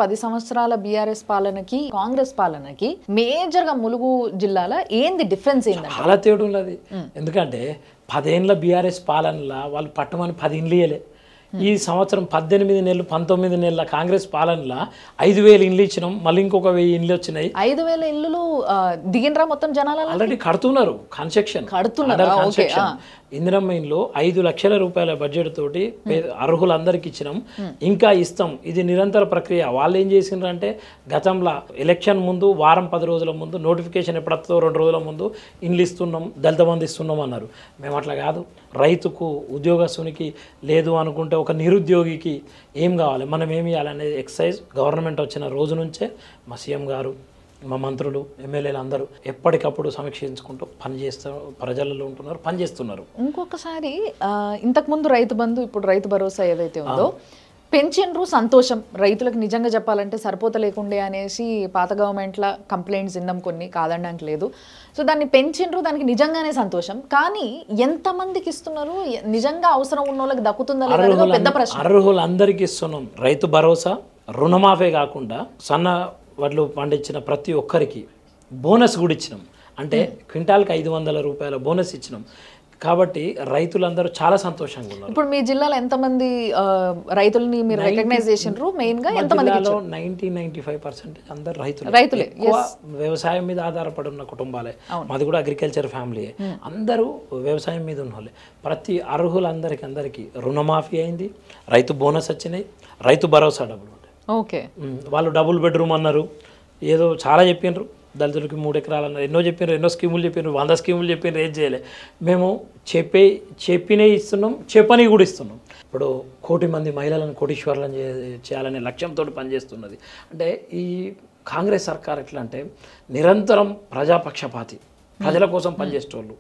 10 సంవత్సరాల BRS పాలనకి Congress పాలనకి major గా ములుగు జిల్లాలో ఏంది డిఫరెన్స్ ఏందంటే చాలా తేడా ఉన్నది. ఎందుకంటే 10 ఏళ్ల బీఆర్ఎస్ పాలనలో వాళ్ళు పట్టమని 10 ఇండ్లు ఇయ్యలే. ఈ సంవత్సరం 18 నెలలు 19 నెలల కాంగ్రెస్ పాలనలో 5000 ఇండ్లు ఇచ్చినాం. మళ్ళీ ఇంకొక 1000 ఇండ్లు వచ్చినాయి. 5000 ఇల్లులు దిగినరా మొత్తం జనాల ఆల్రెడీ కడుతున్నారు. కన్స్ట్రక్షన్ ఇందిరమ్మ ఇండ్లు 5 లక్షల రూపాయల బడ్జెట్ తోటి అర్హులందరికి ఇచ్చినాం. ఇంకా ఇస్తాం. ఇది నిరంతర ప్రక్రియ. వాళ్ళు ఏం చేసిండ్రంటే గతంలో ఎలక్షన్ ముందు వారం 10 రోజుల ముందు నోటిఫికేషన్ ఎప్పుడొస్తుందో 2 రోజుల ముందు ఇండ్లు ఇస్తున్నాం, దళిత బంధు ఇస్తున్నాం అన్నారు. మేము అట్లా కాదు. రైతుకు ఉద్యోగస్తునికి లేదు అనుకుంటే ఒక నిరుద్యోగికి ఏం కావాలి, మనం ఏమి ఇవ్వాలనేది ఎక్సైజ్ గవర్నమెంట్ వచ్చిన రోజు నుంచే మా సీఎం గారు, మా మంత్రులు, ఎమ్మెల్యేలు అందరూ ఎప్పటికప్పుడు సమీక్షించుకుంటూ పనిచేస్తూ ప్రజలలో ఉంటున్నారు, పనిచేస్తున్నారు. ఇంకొకసారి ఇంతకుముందు రైతు బంధు, ఇప్పుడు రైతు భరోసా ఏదైతే ఉందో పెంచిండ్రు, సంతోషం. రైతులకు నిజంగా చెప్పాలంటే సరిపోత లేకుండే అనేసి పాత గవర్నమెంట్ల కంప్లైంట్స్ విన్నాం, కొన్ని కాదనడానికి లేదు. సో దాన్ని పెంచిండ్రు, దానికి నిజంగానే సంతోషం. కానీ ఎంతమందికి ఇస్తున్నారు, నిజంగా అవసరం ఉన్న వాళ్ళకి దక్కుతుందా లేదా పెద్ద ప్రశ్న. అర్హులందరికీ ఇస్తున్నాం. రైతు భరోసా, రుణమాఫీ కాకుండా సన్న వడ్లు పండించిన ప్రతి ఒక్కరికి బోనస్ కూడా ఇచ్చినాం. అంటే క్వింటాల్కి 500 రూపాయల బోనస్ ఇచ్చినాం. కాబట్టి రైతులందరూ చాలా సంతోషంగా ఉన్నారు. ఇప్పుడు మీ జిల్లాలో ఎంతమంది రైతులని మీరు రికగ్నైజ్ చేసిండ్రు? మెయిన్ గా ఎంతమంది? 90-95% అందరు రైతులే. వ్యవసాయం మీద ఆధారపడి ఉన్న కుటుంబాలే. మాది కూడా అగ్రికల్చర్ ఫ్యామిలీ. అందరూ వ్యవసాయం మీద ఉన్న వాళ్ళే. ప్రతి అర్హులందరికీ రుణమాఫీ అయింది, రైతు బోనస్ వచ్చినాయి, రైతు భరోసా డబ్బులు ఉంటాయి. ఓకే, వాళ్ళు డబుల్ బెడ్రూమ్ అన్నారు, ఏదో చాలా చెప్పిండ్రు. దళితులకి 3 ఎకరాలు అన్నారు, ఎన్నో చెప్పినారు, ఎన్నో స్కీములు చెప్పినారు, 100 స్కీములు చెప్పినారు, ఏం చేయలే. మేము చెప్పినే ఇస్తున్నాం, చెప్పని కూడా ఇస్తున్నాం. ఇప్పుడు 1 కోటి మంది మహిళలను కోటీశ్వరులను చేయాలనే లక్ష్యంతో పనిచేస్తున్నది. అంటే ఈ కాంగ్రెస్ సర్కార్ ఎట్లా అంటే నిరంతరం ప్రజాపక్షపాతి, ప్రజల కోసం పనిచేసేటోళ్ళు.